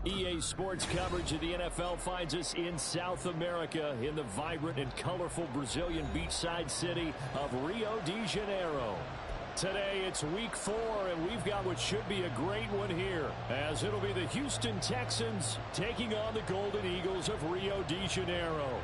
EA Sports coverage of the NFL finds us in South America in the vibrant and colorful Brazilian beachside city of Rio de Janeiro. Today it's week 4, and we've got what should be a great one here, as it'll be the Houston Texans taking on the Golden Eagles of Rio de Janeiro.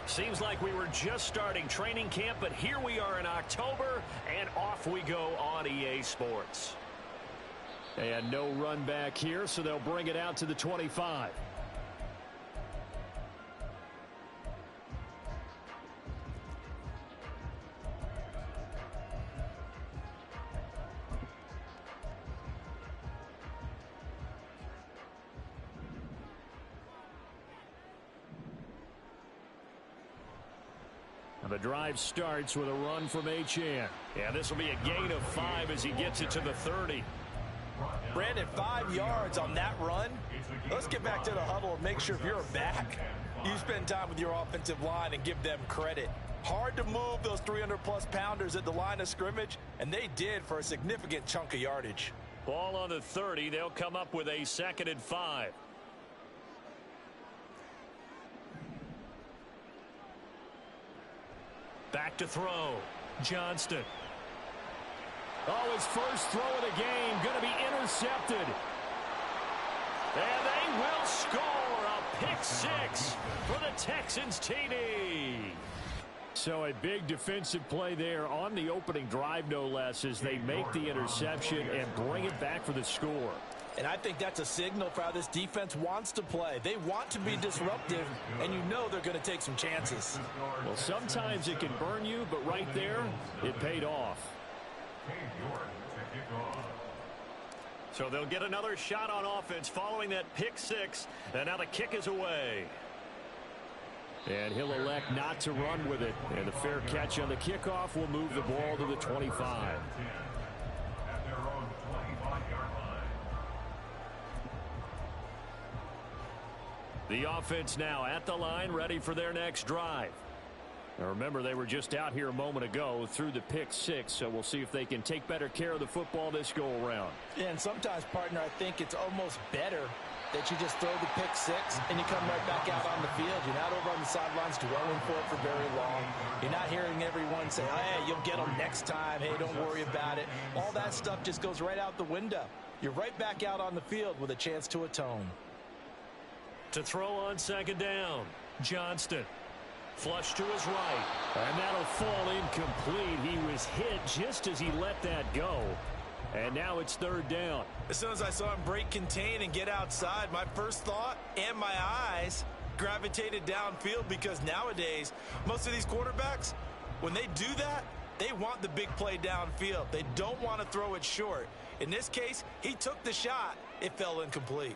Seems like we were just starting training camp, but here we are in October, and off we go on EA Sports. And no run back here, so they'll bring it out to the 25. The drive starts with a run from Achane. Yeah, this will be a gain of 5 as he gets it to the 30. Brandon, 5 yards on that run. Let's get back to the huddle and make sure if you're a back, you spend time with your offensive line and give them credit. Hard to move those 300-plus pounders at the line of scrimmage, and they did for a significant chunk of yardage. Ball on the 30. They'll come up with a 2nd and 5. Back to throw. Johnston. Oh, his first throw of the game going to be intercepted. And they will score a pick 6 for the Texans TD. So a big defensive play there on the opening drive, no less, as they make the interception and bring it back for the score. And I think that's a signal for how this defense wants to play. They want to be disruptive, and you know they're going to take some chances. Well, sometimes it can burn you, but right there, it paid off. So they'll get another shot on offense following that pick 6, and now the kick is away. And he'll elect not to run with it. And the fair catch on the kickoff will move the ball to the 25. The offense now at the line, ready for their next drive. Now remember, they were just out here a moment ago through the pick 6, so we'll see if they can take better care of the football this go-around. Yeah, and sometimes, partner, I think it's almost better that you just throw the pick 6 and you come right back out on the field. You're not over on the sidelines dwelling for it for very long. You're not hearing everyone say, hey, you'll get them next time. Hey, don't worry about it. All that stuff just goes right out the window. You're right back out on the field with a chance to atone. To throw on 2nd down, Johnston. Flush to his right. And that'll fall incomplete. He was hit just as he let that go. And now it's 3rd down. As soon as I saw him break contain and get outside, my first thought and my eyes gravitated downfield, because nowadays, most of these quarterbacks, when they do that, they want the big play downfield. They don't want to throw it short. In this case, he took the shot. It fell incomplete.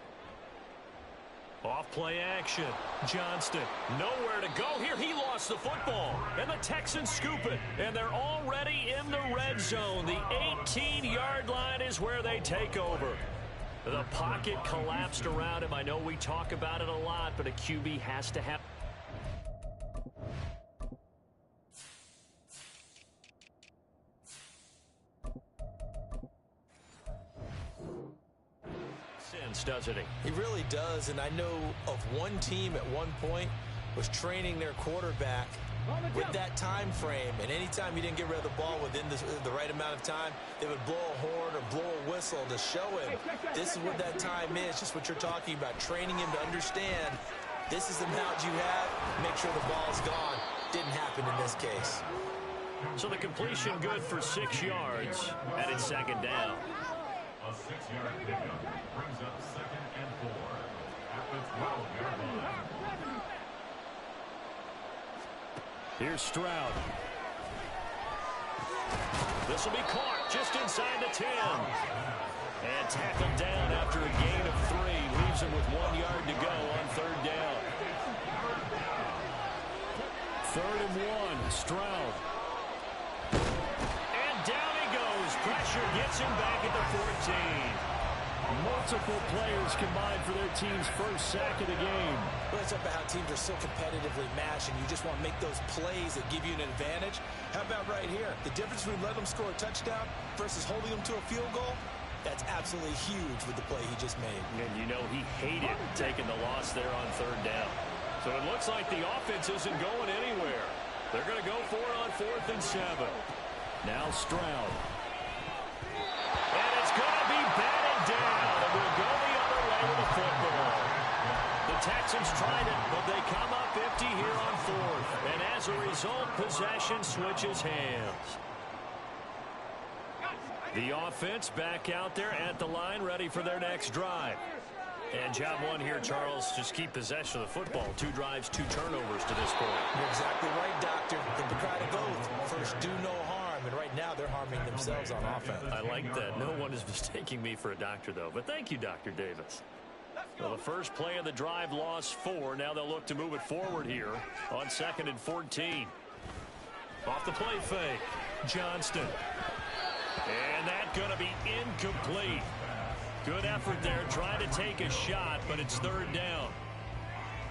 Off play action. Johnston, nowhere to go here. He lost the football, and the Texans scoop it, and they're already in the red zone. The 18-yard line is where they take over. The pocket collapsed around him. I know we talk about it a lot, but a QB has to have... doesn't he? He really does, and I know of one team at one point was training their quarterback with that time frame, and anytime he didn't get rid of the ball within the right amount of time, they would blow a horn or blow a whistle to show him this is what that time is, just what you're talking about, training him to understand this is the amount you have, make sure the ball's gone. Didn't happen in this case. So the completion good for 6 yards, and it's 2nd down. A 6-yard pickup brings up 2nd and 4 at the 12-yard line. Here's Stroud. This will be caught just inside the 10. And tackled down after a gain of 3. Leaves him with 1 yard to go on 3rd down. 3rd and 1, Stroud. And down he goes. Pressure gets him back at the 14. Multiple players combined for their team's first sack of the game. Well, it's about how teams are so competitively matched, and you just want to make those plays that give you an advantage. How about right here? The difference between letting them score a touchdown versus holding them to a field goal, that's absolutely huge with the play he just made. And you know he hated taking the loss there on third down. So it looks like the offense isn't going anywhere. They're going to go for it on 4th and 7. Now Stroud. And it's going to be batted down. And we'll go the other way with the football. The Texans tried it, but they come up empty here on 4th. And as a result, possession switches hands. The offense back out there at the line, ready for their next drive. And job one here, Charles, just keep possession of the football. 2 drives, 2 turnovers to this point. You're exactly right, Doctor. The Hippocratic Oath, first do no harm, and right now they're harming themselves on offense. I like that. No one is mistaking me for a doctor, though. But thank you, Dr. Davis. Well, the first play of the drive lost 4. Now they'll look to move it forward here on 2nd and 14. Off the play fake, Johnston. And that's going to be incomplete. Good effort there, trying to take a shot, but it's 3rd down.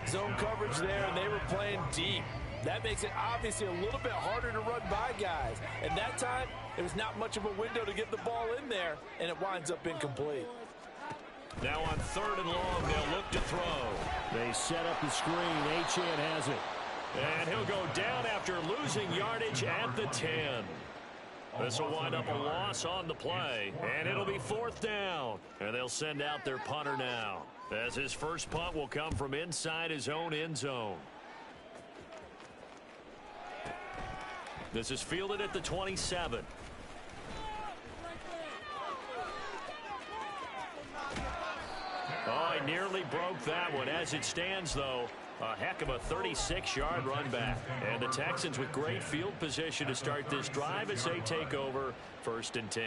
Zone coverage there, and they were playing deep. That makes it obviously a little bit harder to run by guys. And that time, there was not much of a window to get the ball in there, and it winds up incomplete. Now on 3rd and long, they'll look to throw. They set up the screen. Achane has it. And he'll go down after losing yardage at the 10. This will wind up a loss on the play, and it'll be 4th down. And they'll send out their punter now, as his first punt will come from inside his own end zone. This is fielded at the 27. Oh, he nearly broke that one. As it stands, though, a heck of a 36-yard run back. And the Texans with great field position to start this drive as they take over 1st and 10.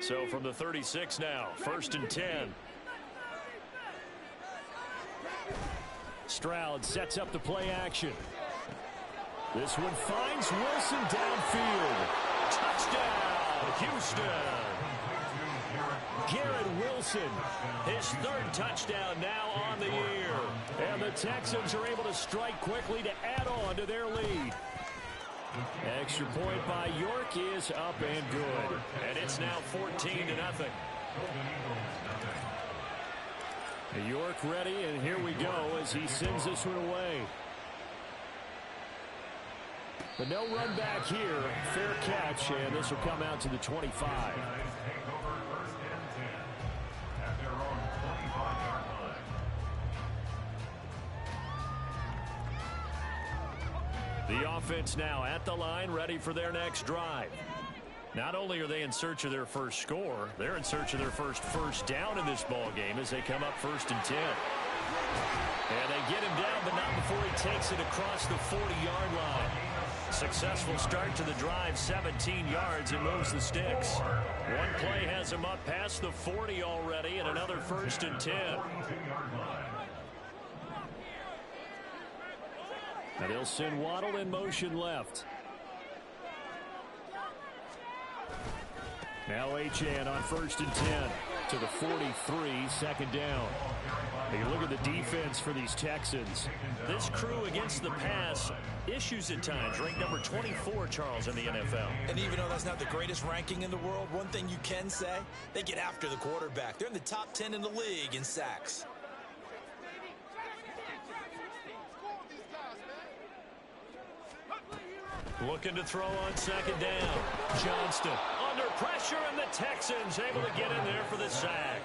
So from the 36 now, 1st and 10. Stroud sets up the play action. This one finds Wilson downfield. Touchdown, Houston. Garrett Wilson, His 3rd touchdown now on the year. and the Texans are able to strike quickly to add on to their lead. Extra point by York is up and good. And it's now 14-0. York ready, and here we go as he sends this one away. But no run back here. Fair catch, and this will come out to the 25. The offense now at the line, ready for their next drive. Not only are they in search of their first score, they're in search of their first down in this ball game as they come up 1st and 10. And they get him down, but not before he takes it across the 40-yard line. Successful start to the drive, 17 yards, and moves the sticks. One play has him up past the 40 already, and another 1st and 10. And they'll send Waddle in motion left. Now Achane on 1st and 10 to the 43, 2nd down. Hey, look at the defense for these Texans. This crew against the pass, issues at times, ranked number 24, Charles, in the NFL. And even though that's not the greatest ranking in the world, one thing you can say, they get after the quarterback. They're in the top 10 in the league in sacks. Looking to throw on 2nd down. Johnston under pressure, and the Texans able to get in there for the sack.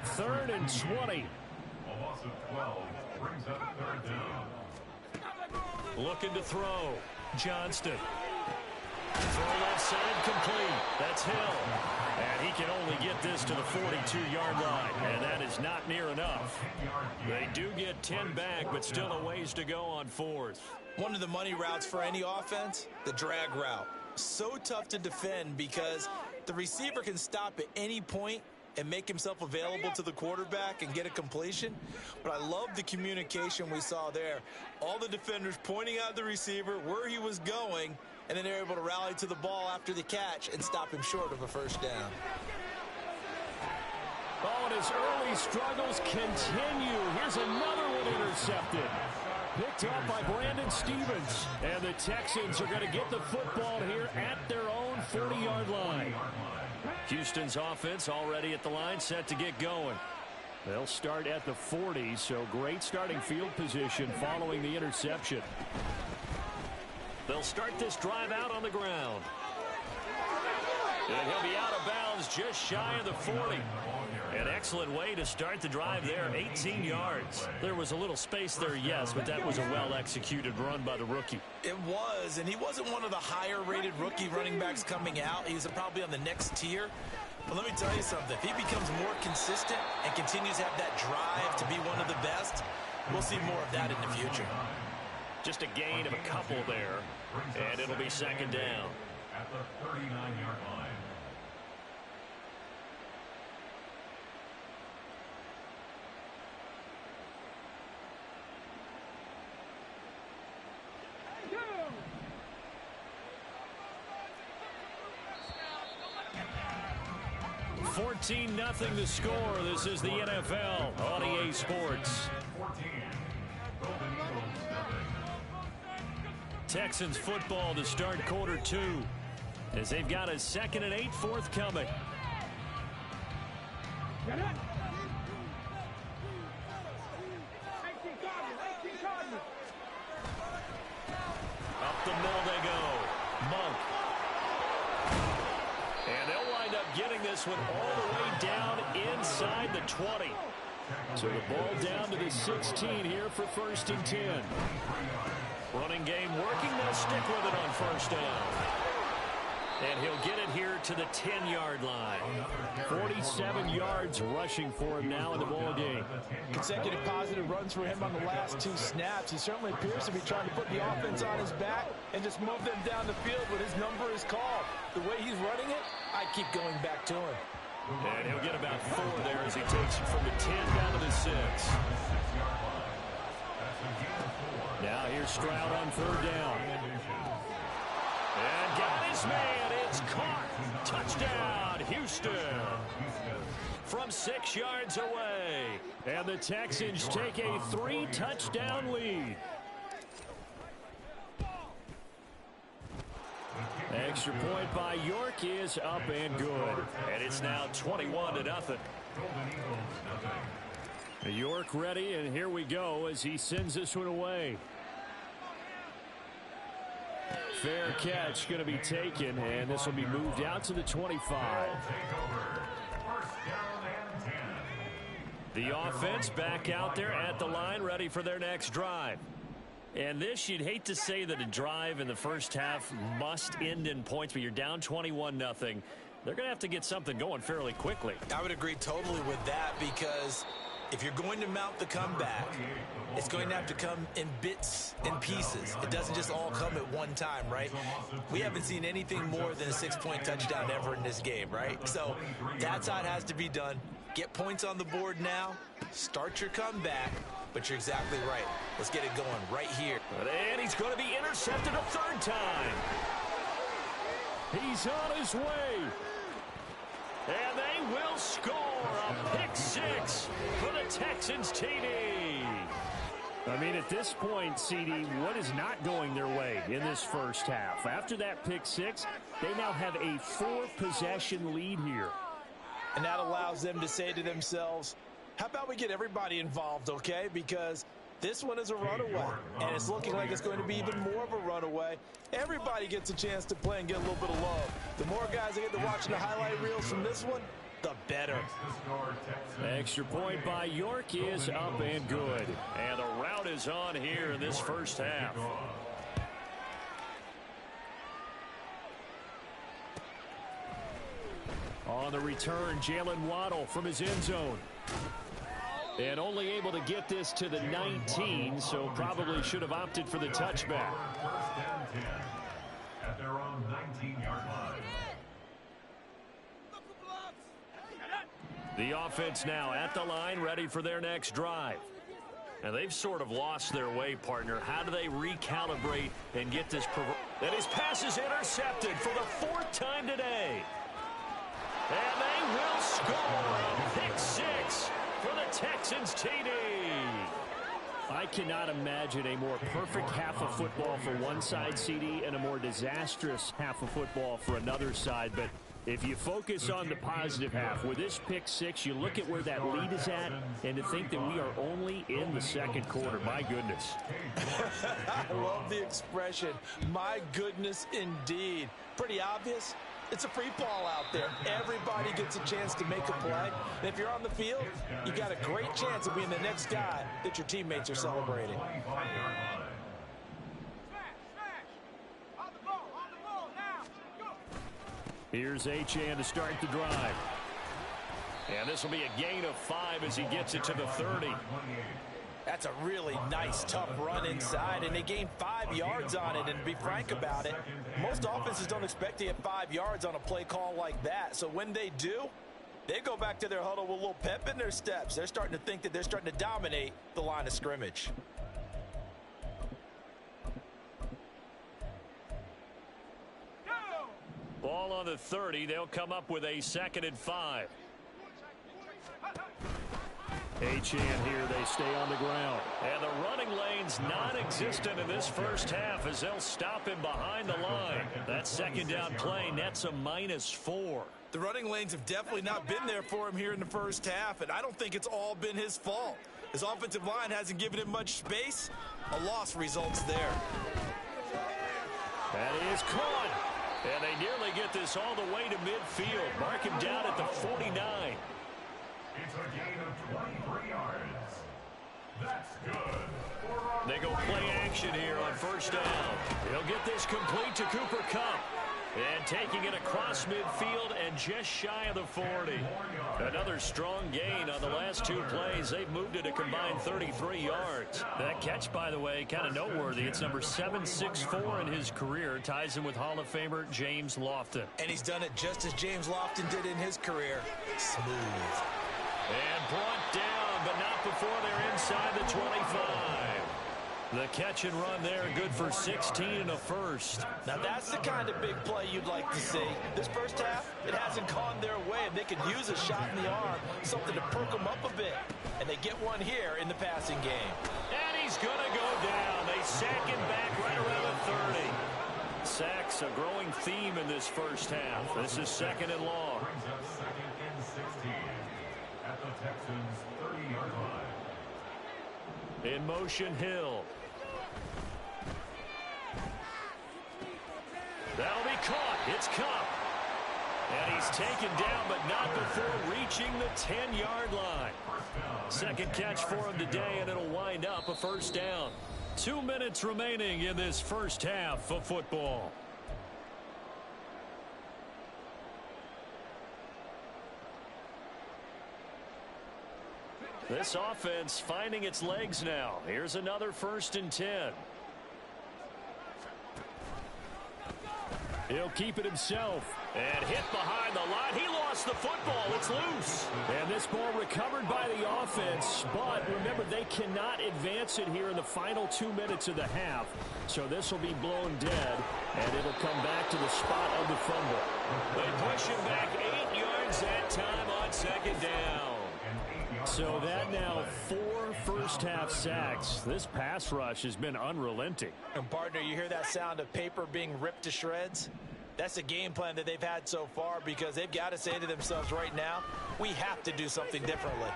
3rd and 20. A loss of 12 brings up 3rd down. Looking to throw. Johnston. Throw left side complete. That's Hill. And he can only get this to the 42-yard line. And that is not near enough. They do get 10 back, but still a ways to go on 4th. One of the money routes for any offense, the drag route. So tough to defend because the receiver can stop at any point and make himself available to the quarterback and get a completion. But I love the communication we saw there. All the defenders pointing out the receiver where he was going, and then they're able to rally to the ball after the catch and stop him short of a first down. Oh, and his early struggles continue. Here's another one intercepted. Picked up by Brandon Stevens. And the Texans are going to get the football here at their own 40-yard line. Houston's offense already at the line, set to get going. They'll start at the 40, so great starting field position following the interception. They'll start this drive out on the ground. And he'll be out of bounds just shy of the 40. An excellent way to start the drive there, 18 yards. There was a little space there, yes, but that was a well-executed run by the rookie. It was, and he wasn't one of the higher-rated rookie running backs coming out. He's probably on the next tier. But let me tell you something. If he becomes more consistent and continues to have that drive to be one of the best, we'll see more of that in the future. Just a gain of a couple there, and it'll be second down. At the 39-yard line. Nothing to score. This is the NFL on EA Sports. Texans football to start quarter 2 as they've got a 2nd and 8 forthcoming. Up the middle they go. Monk. And they'll wind up getting this one all the way down inside the 20. So the ball down to the 16 here for 1st and 10. Running game working. They'll stick with it on first down. And he'll get it here to the 10-yard line. 47 yards rushing for him now in the ball game. Consecutive positive runs for him on the last 2 snaps. He certainly appears to be trying to put the offense on his back and just move them down the field when his number is called. The way he's running it, I keep going back to him. And he'll get about 4 there as he takes it from the 10 down to the 6. Now here's Stroud on 3rd down. And got his man. It's caught. Touchdown, Houston. From 6 yards away. And the Texans take a 3-touchdown lead. Extra point by York is up and good. And it's now 21-0. York ready, and here we go as he sends this one away. Fair catch going to be taken, and this will be moved out to the 25. The offense back out there at the line, ready for their next drive. And this, you'd hate to say that a drive in the first half must end in points, but you're down 21-0. They're going to have to get something going fairly quickly. I would agree totally with that, because if you're going to mount the comeback, it's going to have to come in bits and pieces. It doesn't just all come at one time, right? We haven't seen anything more than a 6-point touchdown ever in this game, right? So that's how it has to be done. Get points on the board now, start your comeback, but you're exactly right. Let's get it going right here. And he's going to be intercepted a 3rd time. He's on his way. And they will score a pick 6 for the Texans TD. I mean, at this point, CD, what is not going their way in this first half? After that pick 6, they now have a 4-possession lead here. And that allows them to say to themselves, how about we get everybody involved, okay? Because this one is a runaway, and it's looking like it's going to be even more of a runaway. Everybody gets a chance to play and get a little bit of love. The more guys that get to watching the highlight reels from this one, the better. Extra point by York is up and good. And the route is on here in this first half. On the return, Jalen Waddle from his end zone. And only able to get this to the 19, so probably should have opted for the touchback. First and 10 at their own 19-yard line. The offense now at the line, ready for their next drive. And they've sort of lost their way, partner. How do they recalibrate and get this? And his pass is intercepted for the 4th time today. And they will score a pick 6 for the Texans TD. I cannot imagine a more perfect half of football for one side, CD, and a more disastrous half of football for another side. But if you focus on the positive half, with this pick 6, you look at where that lead is at, and to think that we are only in the second quarter. My goodness. I love the expression. My goodness, indeed. Pretty obvious. It's a free fall out there. Everybody gets a chance to make a play. And if you're on the field, you got a great chance of being the next guy that your teammates are celebrating. Here's Achane to start the drive. And this will be a gain of 5 as he gets it to the 30. That's a really nice, tough run inside, and they gained 5 yards on it. And to be frank about it, most offenses don't expect to get 5 yards on a play call like that. So when they do, they go back to their huddle with a little pep in their steps. They're starting to think that they're starting to dominate the line of scrimmage. Ball on the 30. They'll come up with a 2nd and 5. Achane here, they stay on the ground. And the running lane's non-existent in this first half as they'll stop him behind the line. That 2nd down play nets a -4. The running lanes have definitely not been there for him here in the first half, and I don't think it's all been his fault. His offensive line hasn't given him much space. A loss results there. That is caught. And they nearly get this all the way to midfield. Mark him down at the 49. It's a gain of 23 yards. That's good. They go play action here on 1st down. He'll get this complete to Cooper Kupp. And taking it across midfield and just shy of the 40. Another strong gain on the last 2 plays. They've moved it a combined 33 yards. That catch, by the way, kind of noteworthy. It's number 764 in his career. Ties him with Hall of Famer James Lofton. And he's done it just as James Lofton did in his career. Smooth. And brought down, but not before they're inside the 25. The catch and run there, good for 16 and a first. Now that's the kind of big play you'd like to see. This first half, it hasn't gone their way, and they could use a shot in the arm, something to perk them up a bit. And they get one here in the passing game. And he's going to go down. They sack him back right around the 30. Sacks, a growing theme in this first half. This is 2nd and long. Brings up 2nd and 16 at the Texans' 30-yard line. In motion, Hill. That'll be caught. It's Kupp. And he's taken down, but not before reaching the 10-yard line. 2nd catch for him today, and it'll wind up a 1st down. 2 minutes remaining in this first half of football. This offense finding its legs now. Here's another 1st and 10. He'll keep it himself. And hit behind the line. He lost the football. It's loose. And this ball recovered by the offense. But remember, they cannot advance it here in the final 2 minutes of the half. So this will be blown dead. And it'll come back to the spot of the fumble. They push him back 8 yards that time on 2nd down. So that now 4 first-half sacks. This pass rush has been unrelenting. And partner, you hear that sound of paper being ripped to shreds? That's the game plan that they've had so far, because they've got to say to themselves right now, we have to do something differently.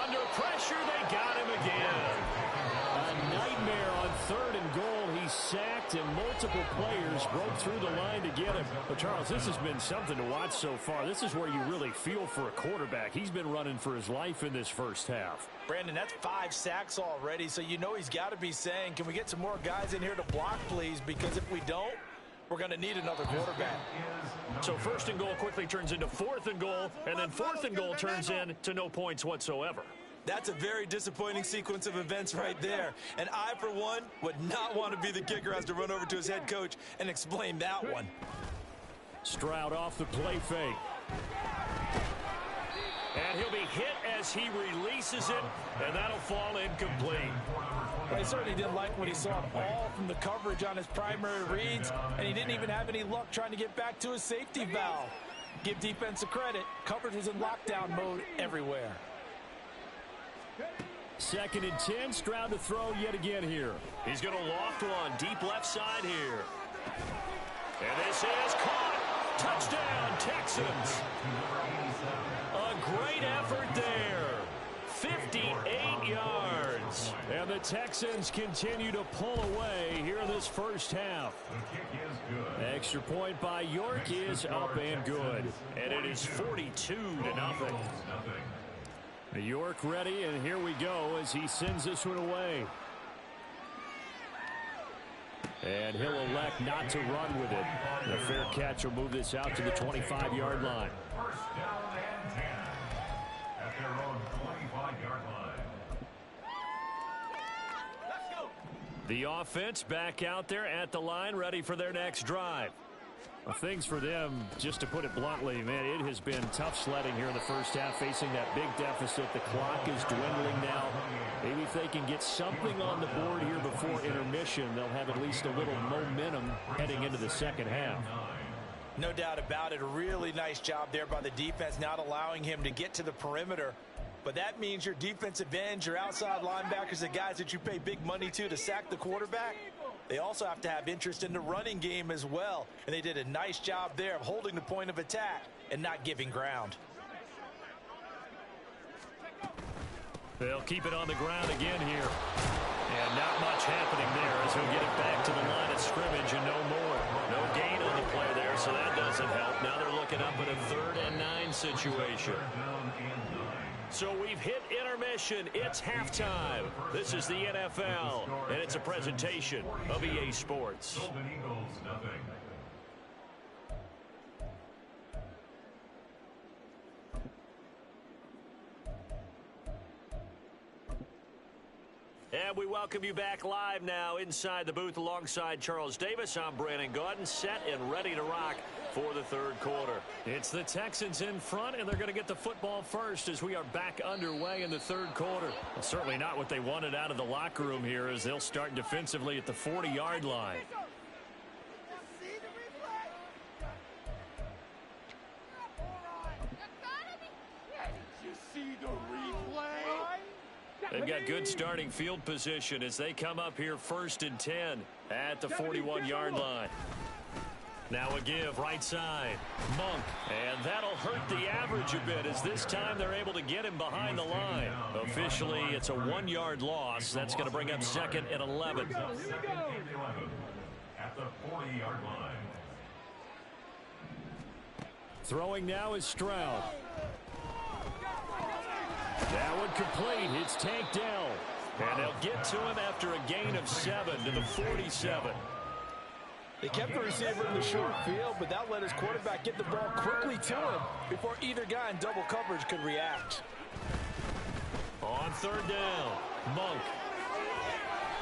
Under pressure, they got him again. A nightmare on 3rd and goal. He sacked, and multiple players broke through the line to get him. But, Charles, this has been something to watch so far. This is where you really feel for a quarterback. He's been running for his life in this first half. Brandon, that's 5 sacks already, so you know he's got to be saying, can we get some more guys in here to block, please? Because if we don't, we're going to need another quarterback. So 1st and goal quickly turns into 4th and goal, and then 4th and goal turns into no points whatsoever. That's a very disappointing sequence of events right there. And I, for one, would not want to be the kicker who has to run over to his head coach and explain that one. Stroud off the play fake. And he'll be hit as he releases it, and that'll fall incomplete. Well, he certainly didn't like what he saw all from the coverage on his primary reads, and he didn't even have any luck trying to get back to his safety valve. Give defense a credit. Coverage was in lockdown mode everywhere. 2nd and 10. Stroud to throw yet again here. He's going to loft one deep left side here. And this is caught. Touchdown, Texans. A great effort there. 58 yards. And the Texans continue to pull away here in this first half. Extra point by York is up and good. And it is 42-0. York ready, and here we go as he sends this one away. And he'll elect not to run with it. The fair catch will move this out to the 25-yard line. First down and 10 at their own 25-yard line. Let's go. The offense back out there at the line, ready for their next drive. Well, things for them, just to put it bluntly, man, it has been tough sledding here in the first half, facing that big deficit. The clock is dwindling now. Maybe if they can get something on the board here before intermission, they'll have at least a little momentum heading into the second half. No doubt about it. A really nice job there by the defense, not allowing him to get to the perimeter. But that means your defensive ends, your outside linebackers, the guys that you pay big money to sack the quarterback, they also have to have interest in the running game as well. And they did a nice job there of holding the point of attack and not giving ground. They'll keep it on the ground again here. And not much happening there as he'll get it back to the line of scrimmage and no more. No gain on the play there, so that doesn't help. Now they're looking up at a 3rd and 9 situation. So we've hit intermission. It's halftime. This is the NFL, and it's a presentation of EA Sports. Golden Eagles, nothing. And we welcome you back live now inside the booth alongside Charles Davis. I'm Brandon Gaudin, set and ready to rock for the 3rd quarter. It's the Texans in front, and they're going to get the football first as we are back underway in the 3rd quarter. Well, certainly not what they wanted out of the locker room here as they'll start defensively at the 40-yard line. They've got good starting field position as they come up here 1st and 10 at the 41-yard line. Now a give right side. Monk. And that'll hurt the average a bit as this time they're able to get him behind the line. Officially, it's a 1-yard loss. That's going to bring up 2nd and 11. At the 40-yard line. Throwing now is Stroud. That one complete. It's Tank Dell. And they'll get to him after a gain of 7 to the 47. They kept the receiver in the short field, but that let his quarterback get the ball quickly to him before either guy in double coverage could react. On 3rd down, Monk.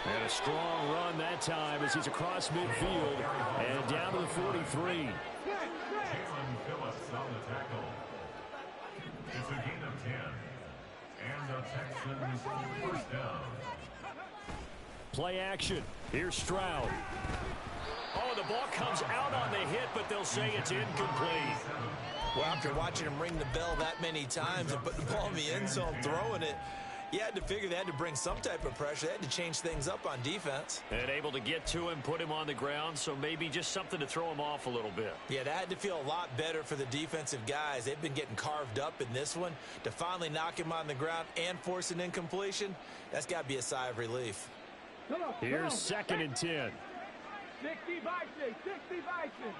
And a strong run that time as he's across midfield and down to the 43. Phillips on the tackle. It's a gain of 10. And the Texans first down. Play action. Here's Stroud. Oh, the ball comes out on the hit, but they'll say it's incomplete. Well, after watching him ring the bell that many times and put the ball in the end zone, throwing it, you had to figure they had to bring some type of pressure. They had to change things up on defense. And able to get to him, put him on the ground, so maybe just something to throw him off a little bit. Yeah, that had to feel a lot better for the defensive guys. They've been getting carved up in this one. To finally knock him on the ground and force an incompletion, that's got to be a sigh of relief. Here's 2nd and 10. 60 Bison, 60 Bison.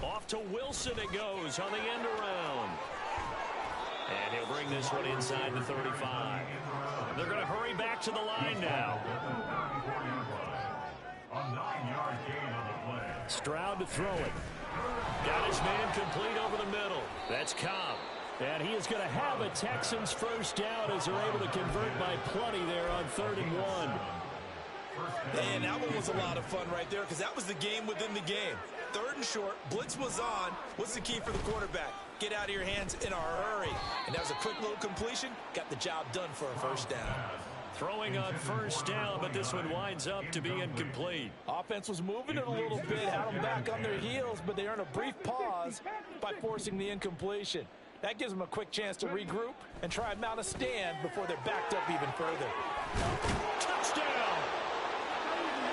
Off to Wilson it goes on the end around. And he'll bring this one inside the 35. They're going to hurry back to the line now. A 9-yard gain on the play. Stroud to throw it. Got his man complete over the middle. That's Cobb. And he is going to have a Texans first down as they're able to convert by plenty there on 3rd and 1. And that one was a lot of fun right there because that was the game within the game. 3rd and short. Blitz was on. What's the key for the quarterback? Get out of your hands in a hurry. And that was a quick little completion. Got the job done for a 1st down. Throwing on 1st down, but this one winds up to be incomplete. Offense was moving it a little bit, had them back on their heels, but they earned a brief pause by forcing the incompletion. That gives them a quick chance to regroup and try and mount a stand before they're backed up even further. Touchdown!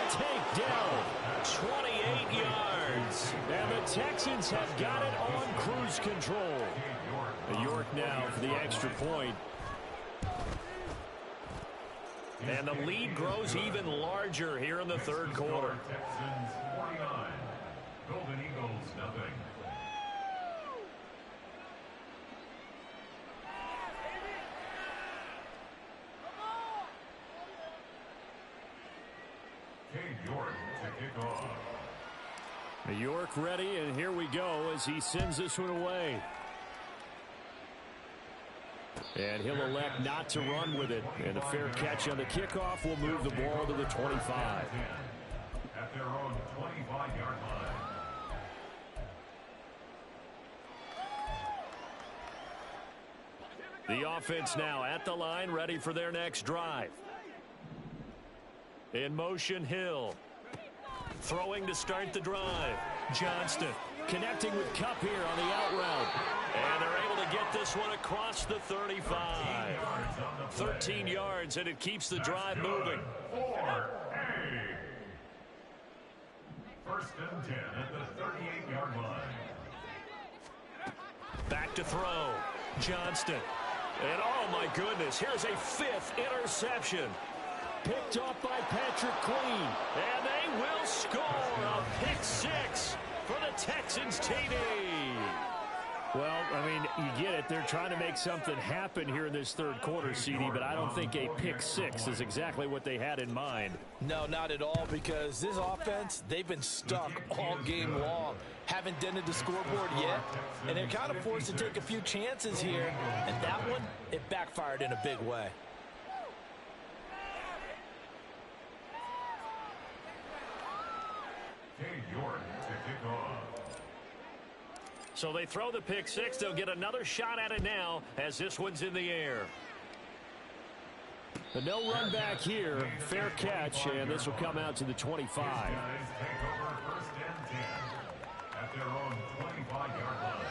Takedown. 28 yards. And the Texans have got it on cruise control. York now for the extra point. And the lead grows even larger here in the 3rd quarter. Texans 49. Golden Eagles nothing. York to kick off. York ready, and here we go as he sends this one away. And he'll elect not to run with it. And a fair catch on the kickoff will move the ball to the 25. At their own 25-yard line. The offense now at the line, ready for their next drive. In motion, Hill. Throwing to start the drive. Johnston Connecting with Cup here on the out route. And they're able to get this one across the 35. 13 yards, and it keeps the drive moving. 4A. 1st and 10 at the 38-yard line. Back to throw. Johnston. And oh my goodness, here's a 5th interception. Picked off by Patrick Queen. And they will score a pick 6 for the Texans TD. Well, I mean, you get it. They're trying to make something happen here in this 3rd quarter, CD, but I don't think a pick 6 is exactly what they had in mind. No, not at all, because this offense, they've been stuck all game long. Haven't dented the scoreboard yet, and they're kind of forced to take a few chances here, and that one, it backfired in a big way. York to kick off. So they throw the pick 6. They'll get another shot at it now as this one's in the air. The no run back here. Fair catch, and this will come out to the 25. Guys take over 1st and 10 at their own 25-yard line.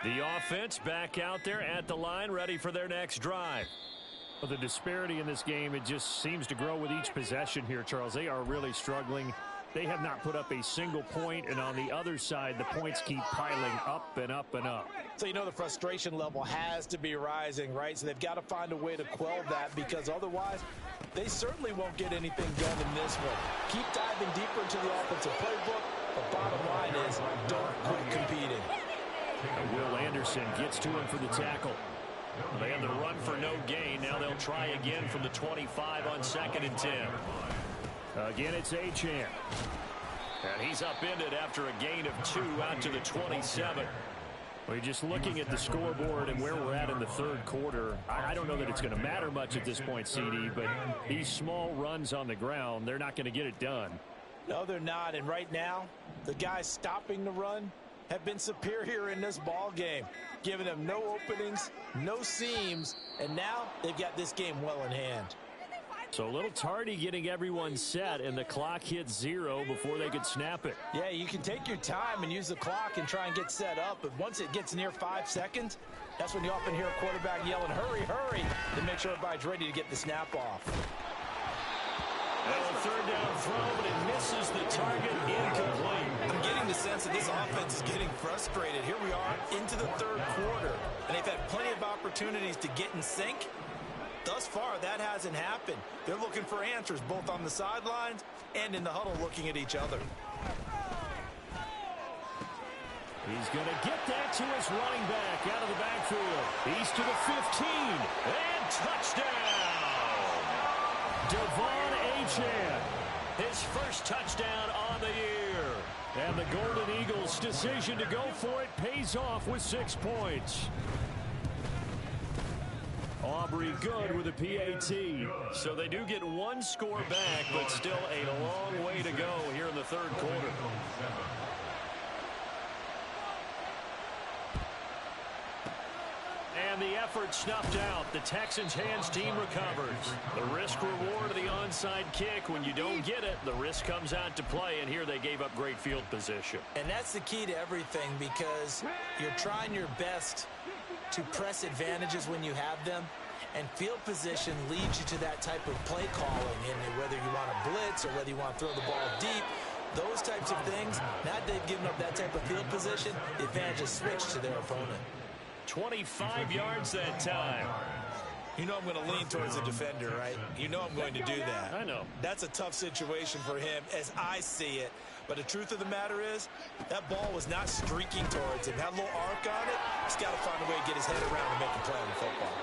The offense back out there at the line, ready for their next drive. Well, the disparity in this game, it just seems to grow with each possession here, Charles. They are really struggling. They have not put up a single point, and on the other side, the points keep piling up and up and up. So you know the frustration level has to be rising, right? So they've got to find a way to quell that, because otherwise they certainly won't get anything done in this one. Keep diving deeper into the offensive playbook, but bottom line is don't quit competing. And Will Anderson gets to him for the tackle. They had the run for no gain. Now they'll try again from the 25 on 2nd and 10. Again, it's Achane. And he's upended after a gain of 2 out to the 27. Well, you're just looking at the scoreboard and where we're at in the 3rd quarter. I don't know that it's going to matter much at this point, CD, but these small runs on the ground, they're not going to get it done. No, they're not. And right now, the guys stopping the run have been superior in this ball game, giving them no openings, no seams, and now they've got this game well in hand. So a little tardy getting everyone set, and the clock hits 0 before they could snap it. Yeah, you can take your time and use the clock and try and get set up, but once it gets near 5 seconds, that's when you often hear a quarterback yelling, hurry, hurry, to make sure everybody's ready to get the snap off. And a 3rd down throw, but it misses the target, incomplete. I'm getting the sense that this offense is getting frustrated. Here we are into the 3rd quarter, and they've had plenty of opportunities to get in sync, Thus far, that hasn't happened. They're looking for answers both on the sidelines and in the huddle looking at each other. He's going to get that to his running back out of the backfield. He's to the 15. And touchdown! Devon Achane. His first touchdown on the year. And the Golden Eagles' decision to go for it pays off with 6 points. Aubrey good with a PAT. So they do get one score back, but still a long way to go here in the third quarter. And the effort snuffed out. The Texans' hands team recovers. The risk reward of the onside kick. When you don't get it, the risk comes out to play, and here they gave up great field position. And that's the key to everything, because you're trying your best to press advantages when you have them, and field position leads you to that type of play calling, and whether you want to blitz or whether you want to throw the ball deep, those types of things. Now that they've given up that type of field position, the advantage is switched to their opponent. 25 yards that time. You know I'm going to lean towards the defender, right? You know I'm going to do that. I know. That's a tough situation for him as I see it. But the truth of the matter is, that ball was not streaking towards him. Had a little arc on it. He's got to find a way to get his head around and make a play on the football.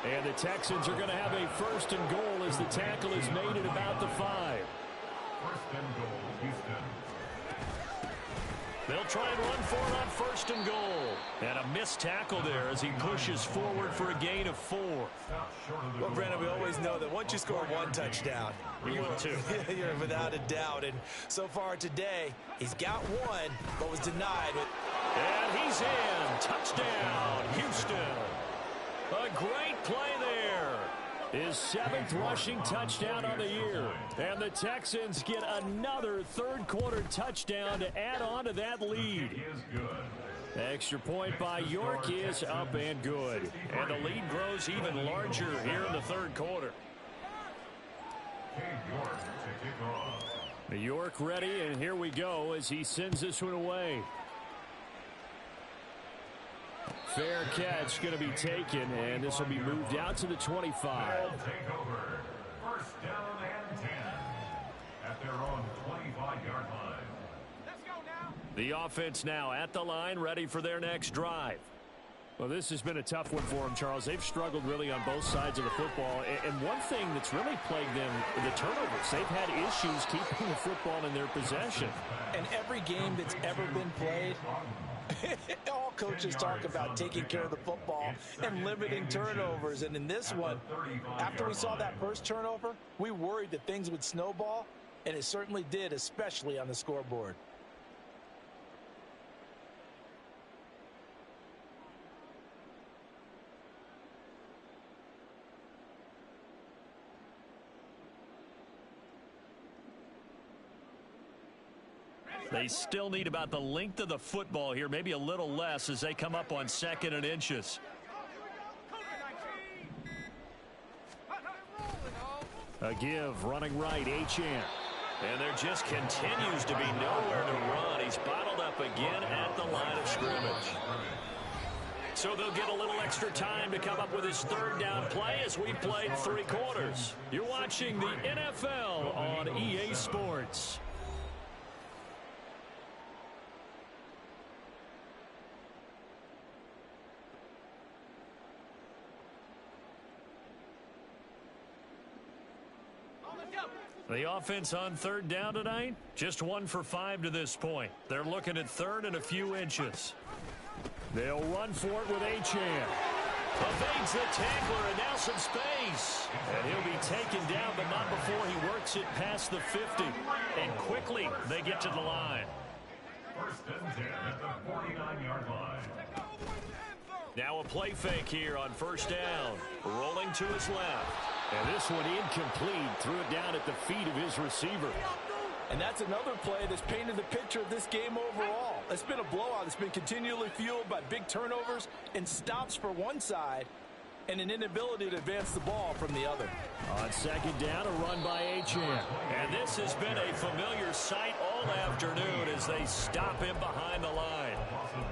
And the Texans are going to have a 1st and goal as the tackle is made at about the 5. 1st and goal, Houston. They'll try and run for it on 1st and goal. And a missed tackle there as he pushes forward for a gain of 4. Well, Brandon, we always know that once you score one touchdown, You want two. you're without a doubt. And so far today, he's got one, but was denied. And he's in. Touchdown, Houston. A great play there. His 7th rushing touchdown on the year. And the Texans get another third-quarter touchdown to add on to that lead. Extra point by York is up and good. And the lead grows even larger here in the third quarter. York ready, and here we go as he sends this one away. Fair catch going to be taken, and this will be moved out to the 25. Take over. 1st down and 10 at their own 25-yard line. Let's go now. The offense now at the line, ready for their next drive. Well, this has been a tough one for them, Charles. They've struggled really on both sides of the football. And one thing that's really plagued them, the turnovers. They've had issues keeping the football in their possession. And every game that's ever been played, all coaches talk about taking care of the football and limiting turnovers. And in this one, after we saw that first turnover, we worried that things would snowball, and it certainly did, especially on the scoreboard. They still need about the length of the football here, maybe a little less as they come up on 2nd and inches. A give, running right, Achane. And there just continues to be nowhere to run. He's bottled up again at the line of scrimmage. So they'll get a little extra time to come up with his 3rd down play as we played 3 quarters. You're watching the NFL on EA Sports. The offense on 3rd down tonight, just 1 for 5 to this point. They're looking at 3rd and a few inches. They'll run for it with Achane. Evades the tackler and now some space. And he'll be taken down, but not before he works it past the 50. And quickly they get to the line. 1st and 10 at the 49-yard line. Now a play fake here on 1st down. Rolling to his left. And this one incomplete. Threw it down at the feet of his receiver. And that's another play that's painted the picture of this game overall. It's been a blowout. It's been continually fueled by big turnovers and stops for one side and an inability to advance the ball from the other. On 2nd down, a run by Achane. And this has been a familiar sight all all afternoon as they stop him behind the line.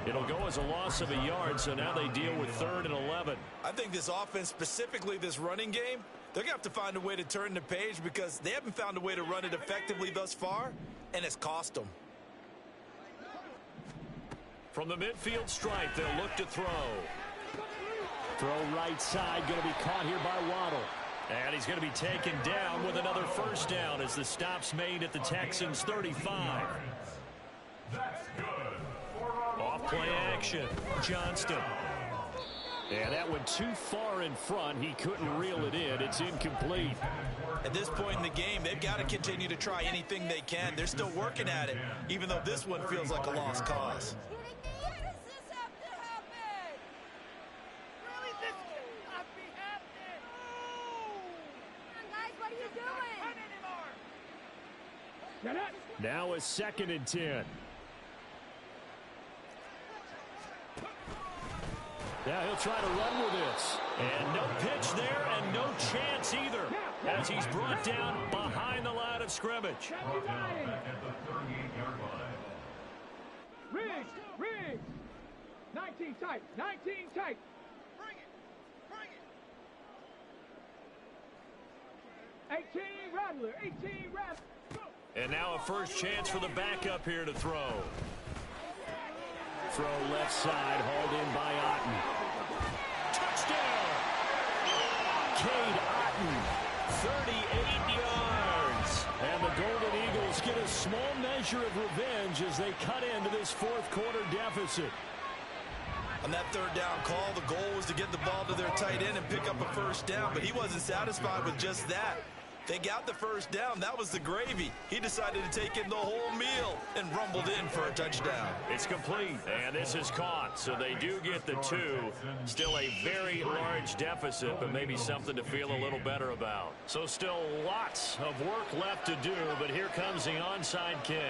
It'll go as a loss of a yard, so now they deal with 3rd and 11. I think this offense, specifically this running game, they're going to have to find a way to turn the page because they haven't found a way to run it effectively thus far, and it's cost them. From the midfield stripe, they'll look to throw. Throw right side, going to be caught here by Waddle. And he's going to be taken down with another first down as the stop's made at the Texans' 35. That's good. Off play action. Johnston. And that went too far in front. He couldn't reel it in. It's incomplete. At this point in the game, they've got to continue to try anything they can. They're still working at it, even though this one feels like a lost cause. Now a 2nd and 10. Now he'll try to run with this. And no pitch there and no chance either as he's brought down behind the line of scrimmage. Brought down back at the 38-yard line. Riggs. 19 tight. 19 tight. Bring it. 18 Rattler. 18 Rattler. And now a first chance for the backup here to throw. Throw left side, hauled in by Otten. Touchdown! Cade Otten, 38 yards. and the Golden Eagles get a small measure of revenge as they cut into this 4th quarter deficit. On that 3rd down call, the goal was to get the ball to their tight end and pick up a first down, but he wasn't satisfied with just that. They got the first down. That was the gravy. He decided to take in the whole meal and rumbled in for a touchdown. It's complete, and this is caught, so they do get the 2. Still a very large deficit, but maybe something to feel a little better about. So still lots of work left to do, but here comes the onside kick.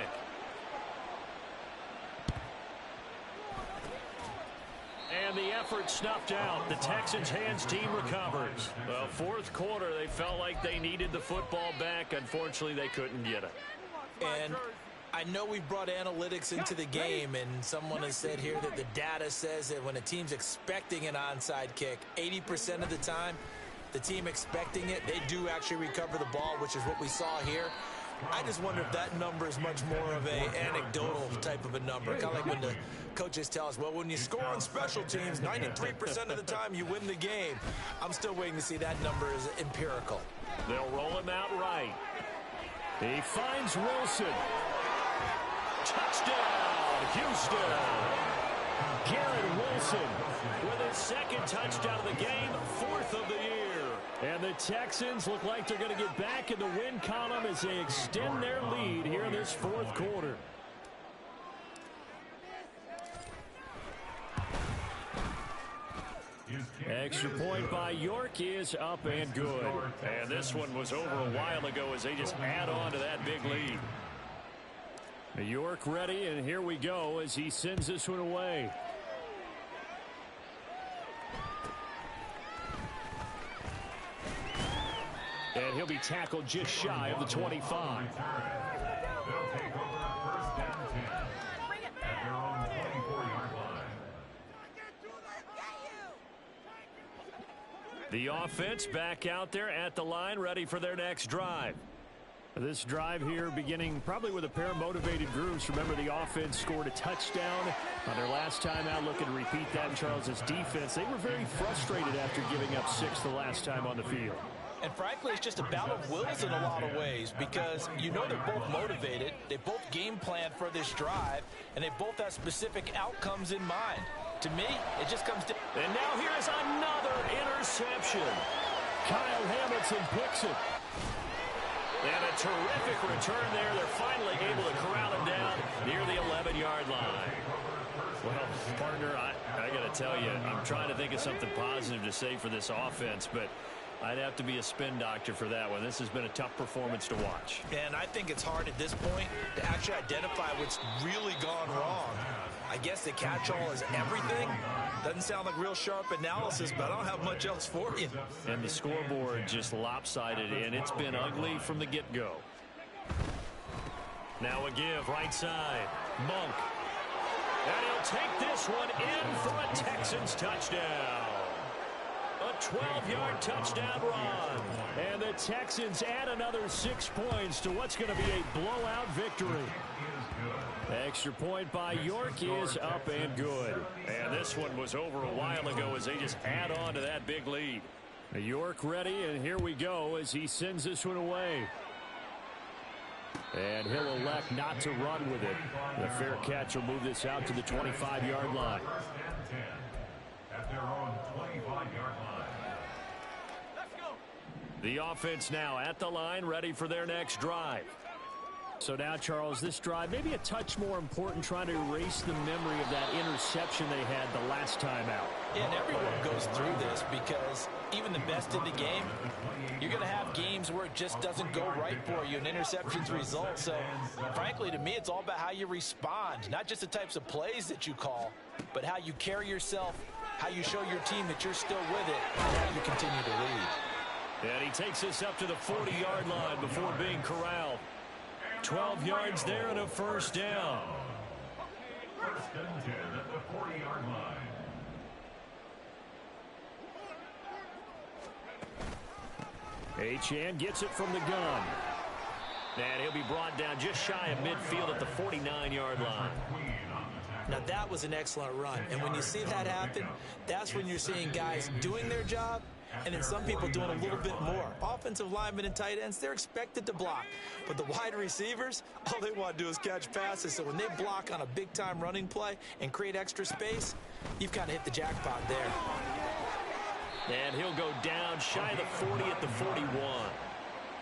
And the effort snuffed out. The Texans' hands team recovers. Well, 4th quarter, they felt like they needed the football back. Unfortunately, they couldn't get it. And I know we've brought analytics into the game, and someone has said here that the data says that when a team's expecting an onside kick, 80% of the time, the team expecting it, they do actually recover the ball, which is what we saw here. I just wonder if that number is much more of a anecdotal type of a number. Kind of like when the coaches tell us, well, when you score on special teams, 93% of the time you win the game. I'm still waiting to see that number is empirical. They'll roll him out right. He finds Wilson. Touchdown, Houston. Garrett Wilson With his 2nd touchdown of the game, 4th of the year. And the Texans look like they're going to get back in the win column as they extend their lead here in this 4th quarter. Extra point by York is up and good. And this one was over a while ago as they just add on to that big lead. York ready, and here we go as he sends this one away. And he'll be tackled just shy of the 25. They'll take over a 1st down 10 at their own 24-yard line. The offense back out there at the line, ready for their next drive. This drive here beginning probably with a pair of motivated groups. Remember, the offense scored a touchdown on their last time out. Looking to repeat that in Charles's defense. They were very frustrated after giving up 6 the last time on the field. And frankly, it's just a battle of wills in a lot of ways because you know they're both motivated. They both game plan for this drive, and they both have specific outcomes in mind. To me, it just comes down. And now here's another interception. Kyle Hamilton picks it. And a terrific return there. They're finally able to corral him down near the 11-yard line. Well, partner, I got to tell you, I'm trying to think of something positive to say for this offense, but I'd have to be a spin doctor for that one. This has been a tough performance to watch. And I think it's hard at this point to actually identify what's really gone wrong. I guess the catch-all is everything. Doesn't sound like real sharp analysis, but I don't have much else for you. And the scoreboard just lopsided, and it's been ugly from the get-go. Now a give, right side. Monk. And he'll take this one in for a Texans touchdown. A 12-yard touchdown run. And the Texans add another 6 points to what's going to be a blowout victory. Extra point by York is up and good. And this one was over a while ago as they just add on to that big lead. York ready, and here we go as he sends this one away. And he'll elect not to run with it. The fair catch will move this out to the 25-yard line. At their own 25-yard line. The offense now at the line, ready for their next drive. So now, Charles, this drive maybe a touch more important, trying to erase the memory of that interception they had the last time out. Yeah, and everyone goes through this because even the best in the game, you're going to have games where it just doesn't go right for you and interceptions result. So, frankly, to me, it's all about how you respond, not just the types of plays that you call, but how you carry yourself, how you show your team that you're still with it, and how you continue to lead. And he takes us up to the 40-yard line before being corralled. 12 yards there and a first down. First and 10 at the 40-yard line. Achane gets it from the gun. And he'll be brought down just shy of midfield at the 49-yard line. Now, that was an excellent run. And when you see that happen, that's when you're seeing guys doing their job and then some people doing a little bit more. Offensive linemen and tight ends, they're expected to block. But the wide receivers, all they want to do is catch passes. So when they block on a big-time running play and create extra space, you've kind of hit the jackpot there. And he'll go down shy of the 40 at the 41.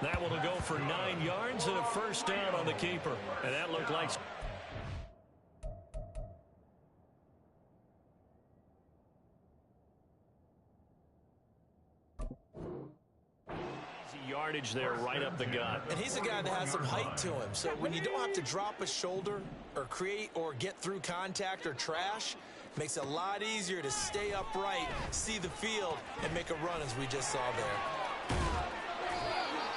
That one will go for 9 yards and a first down on the keeper. And that looked like... yardage there right up the gut. And he's a guy that has some height to him. So when you don't have to drop a shoulder or create or get through contact or trash, makes it a lot easier to stay upright, see the field, and make a run as we just saw there.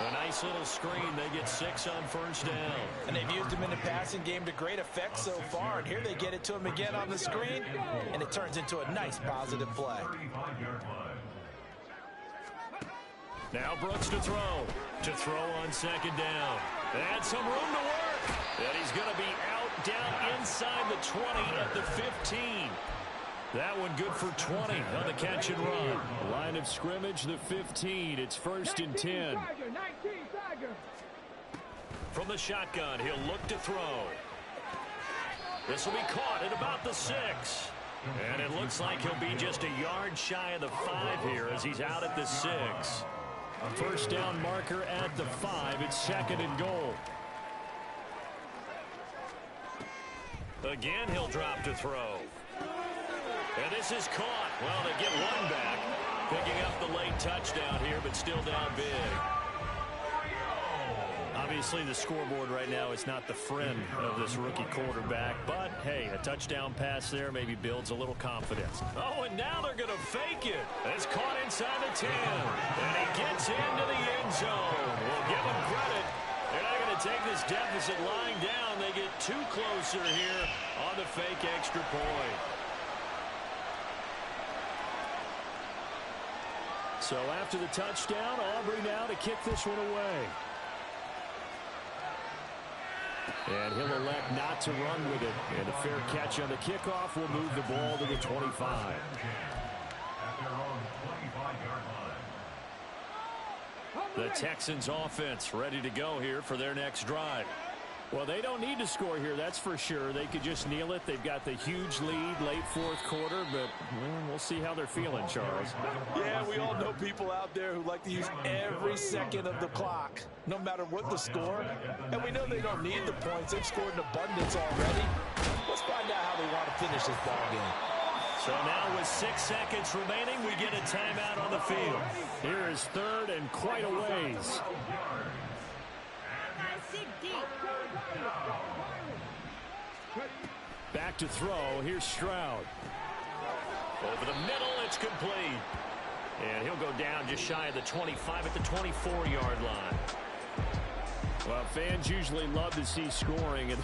A nice little screen. They get 6 on first down. And they've used him in the passing game to great effect so far. And here they get it to him again on the screen, and it turns into a nice positive play. Now Brooks to throw. To throw on second down. And some room to work. And he's going to be out down inside the 20 at the 15. That one good for 20 on the catch and run. Line of scrimmage, the 15. It's first and 10. From the shotgun, he'll look to throw. This will be caught at about the 6. And it looks like he'll be just a yard shy of the 5 here as he's out at the 6. First down marker at the 5. It's second and goal. Again, he'll drop to throw. And this is caught. Well, they get one back. Picking up the late touchdown here, but still down big. Obviously, the scoreboard right now is not the friend of this rookie quarterback. But, hey, a touchdown pass there maybe builds a little confidence. Oh, and now they're going to fake it. It's caught inside the 10. And he gets into the end zone. We'll give him credit. They're not going to take this deficit lying down. They get 2 closer here on the fake extra point. So after the touchdown, Aubrey now to kick this one away. And he'll elect not to run with it. And a fair catch on the kickoff will move the ball to the 25. The Texans offense ready to go here for their next drive. Well, they don't need to score here, that's for sure. They could just kneel it. They've got the huge lead late fourth quarter, but we'll see how they're feeling, Charles. Yeah, we all know people out there who like to use every second of the clock, no matter what the score. And we know they don't need the points. They've scored in abundance already. Let's find out how they want to finish this ball game. So now with 6 seconds remaining, we get a timeout on the field. Here is third and quite a ways. Back to throw. Here's Stroud. Over the middle, it's complete. And he'll go down just shy of the 25 at the 24-yard line. Well, fans usually love to see scoring, and